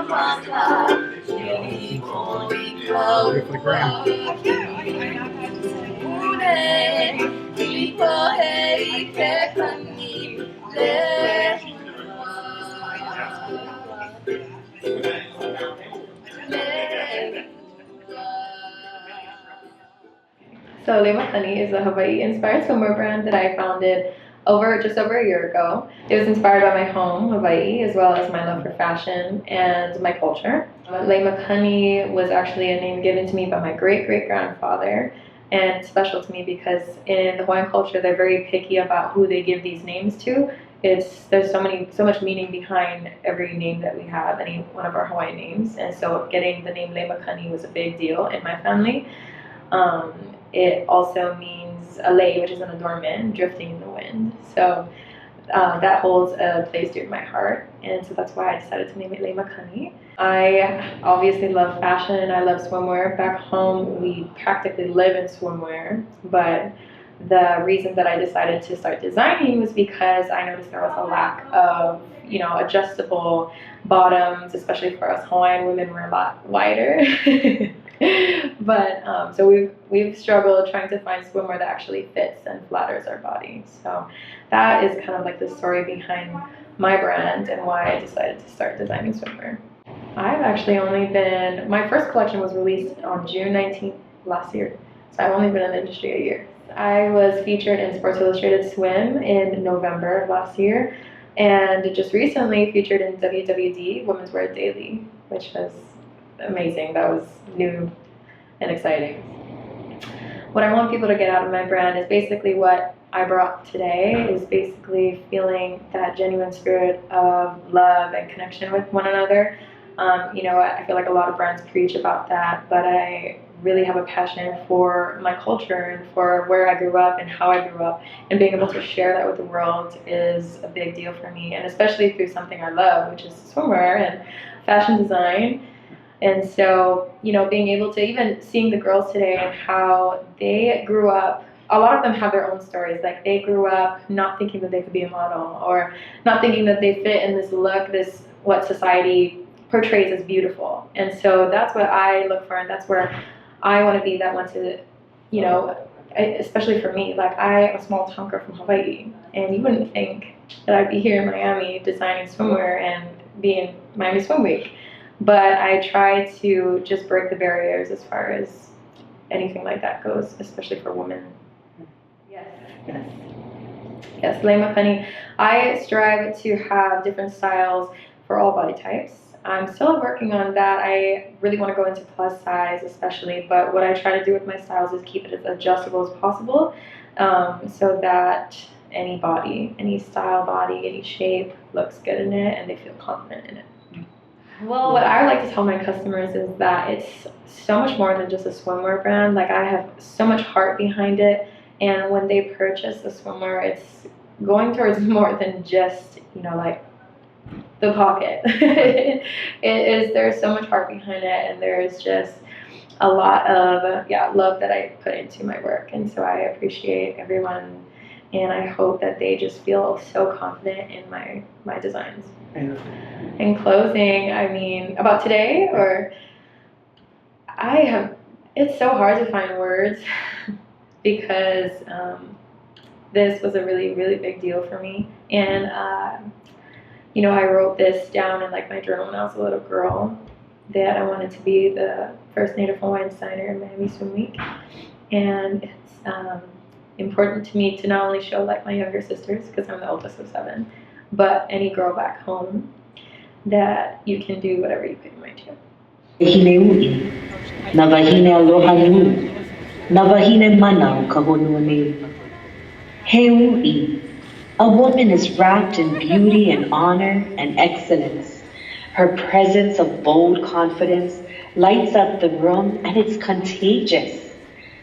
So LEIMAKANI is a Hawaii-inspired swimwear brand that I founded just over a year ago. It was inspired by my home, Hawaii, as well as my love for fashion and my culture. LEIMAKANI was actually a name given to me by my great-great-grandfather, and it's special to me because in the Hawaiian culture, they're very picky about who they give these names to. There's so much meaning behind every name that we have, any one of our Hawaiian names, and so getting the name LEIMAKANI was a big deal in my family. It also means a lei, which is an adornment, drifting in the wind. So that holds a place dear to my heart, and so that's why I decided to name it LEIMAKANI. I obviously love fashion and I love swimwear. Back home, we practically live in swimwear, but the reason that I decided to start designing was because I noticed there was a lack of, adjustable bottoms, especially for us Hawaiian women. We're a lot wider. But so we've struggled trying to find swimwear that actually fits and flatters our body. So that is kind of like the story behind my brand and why I decided to start designing swimwear. I've actually my first collection was released on June 19th last year. So I've only been in the industry a year. I was featured in Sports Illustrated Swim in November of last year, and just recently featured in WWD Women's Wear Daily, which was amazing. That was new and exciting. What I want people to get out of my brand is basically what I brought today, is basically feeling that genuine spirit of love and connection with one another. I feel like a lot of brands preach about that, but I really have a passion for my culture and for where I grew up and how I grew up, and being able to share that with the world is a big deal for me, and especially through something I love, which is swimwear and fashion design. And so, being able to, even seeing the girls today and how they grew up, a lot of them have their own stories. Like, they grew up not thinking that they could be a model, or not thinking that they fit in this look, what society portrays as beautiful. And so that's what I look for, and that's where I want to be that one to, especially for me, like, I'm a small tonker from Hawaii, and you wouldn't think that I'd be here in Miami designing swimwear and be in Miami Swim Week. But I try to just break the barriers as far as anything like that goes, especially for women. Yes, LEIMAKANI. I strive to have different styles for all body types. I'm still working on that. I really want to go into plus size especially, but what I try to do with my styles is keep it as adjustable as possible, so that any body, any style body, any shape looks good in it and they feel confident in it. Well, what I like to tell my customers is that it's so much more than just a swimwear brand. Like, I have so much heart behind it, and when they purchase the swimwear, it's going towards more than just, like, the pocket. There's so much heart behind it, and there's just a lot of love that I put into my work, and so I appreciate everyone, and I hope that they just feel so confident in my designs. In closing, I mean, about today, it's so hard to find words because this was a really, really big deal for me, and I wrote this down in my journal when I was a little girl, that I wanted to be the first Native Hawaiian designer in Miami Swim Week, and it's important to me to not only show my younger sisters, because I'm the oldest of 7, but any girl back home, that you can do whatever you put your mind to. Navahine aloha nui, navahine mana kahonua nei. Heui, a woman is wrapped in beauty and honor and excellence. Her presence of bold confidence lights up the room, and it's contagious.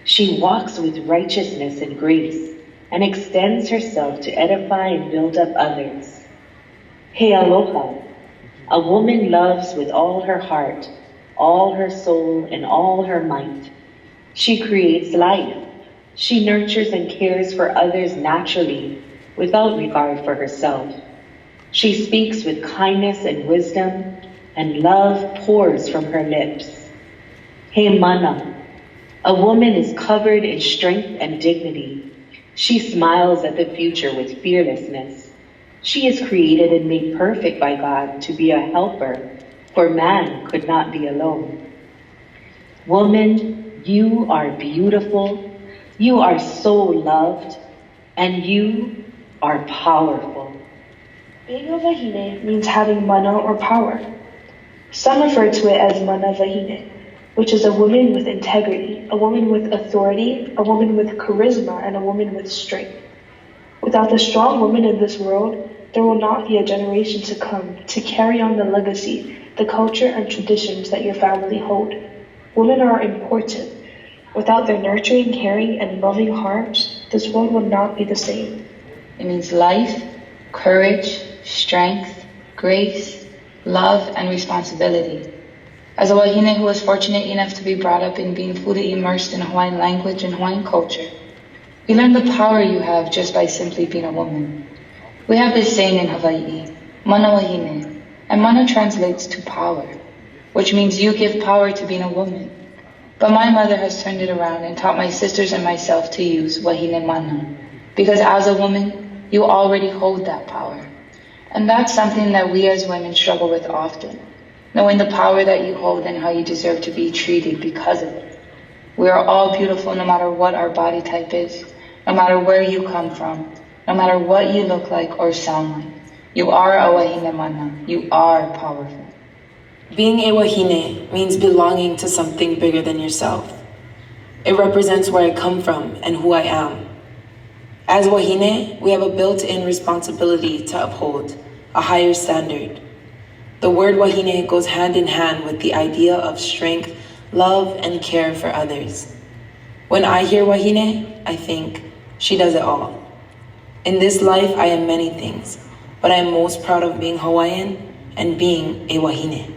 She walks with righteousness and grace and extends herself to edify and build up others. He aloha, a woman loves with all her heart, all her soul, and all her might. She creates life. She nurtures and cares for others naturally, without regard for herself. She speaks with kindness and wisdom, and love pours from her lips. He mana. A woman is covered in strength and dignity. She smiles at the future with fearlessness. She is created and made perfect by God to be a helper, for man could not be alone. Woman, you are beautiful, you are so loved, and you are powerful. Being a wahine means having mana or power. Some refer to it as mana wahine, which is a woman with integrity, a woman with authority, a woman with charisma, and a woman with strength. Without the strong woman in this world, there will not be a generation to come to carry on the legacy, the culture and traditions that your family hold. Women are important. Without their nurturing, caring, and loving hearts, this world would not be the same. It means life, courage, strength, grace, love, and responsibility. As a wahine who was fortunate enough to be brought up in being fully immersed in Hawaiian language and Hawaiian culture, we learn the power you have just by simply being a woman. We have this saying in Hawaii, mana wahine, and mana translates to power, which means you give power to being a woman. But my mother has turned it around and taught my sisters and myself to use wahine mana, because as a woman, you already hold that power. And that's something that we as women struggle with often, knowing the power that you hold and how you deserve to be treated because of it. We are all beautiful no matter what our body type is, no matter where you come from, no matter what you look like or sound like. You are a wahine mana. You are powerful. Being a wahine means belonging to something bigger than yourself. It represents where I come from and who I am. As wahine, we have a built-in responsibility to uphold a higher standard. The word wahine goes hand in hand with the idea of strength, love, and care for others. When I hear wahine, I think, she does it all. In this life, I am many things, but I am most proud of being Hawaiian and being a wahine.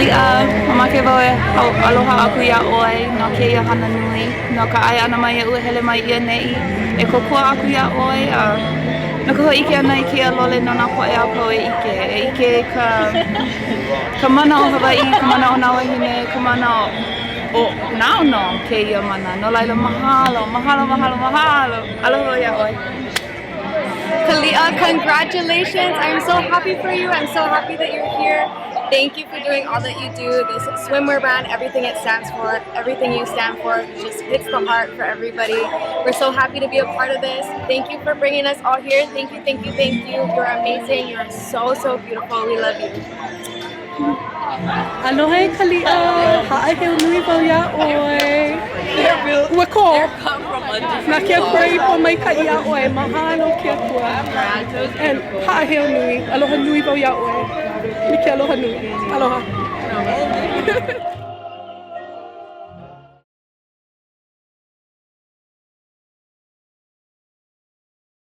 Kali'a, mamake wau e aloha aku ia oi no keia hana nui, no ka ai ana mai ua hele mai ia nei, e kokua aku ia oi, no ka ike ana I kia lole no nā poe a pau e ike ka mana o Hawai'i, ka mana o nā wahine, ka mana o naono keia mana, no laila mahalo, mahalo, mahalo, mahalo, aloha ia oi. Kali'a, congratulations. I'm so happy for you. I'm so happy that you're here. Thank you for doing all that you do. This swimwear brand, everything it stands for, everything you stand for, just hits the heart for everybody. We're so happy to be a part of this. Thank you for bringing us all here. Thank you, thank you, thank you. You're amazing. You're so, so beautiful. We love you. Aloha Kali'a, ha'aheu nui wau ia oi. Ua ko, nā kia pray po mai ka ia oi, mahalo kia kua. And ha'aheu nui, aloha nui wau ia oi. Miki aloha nui, aloha.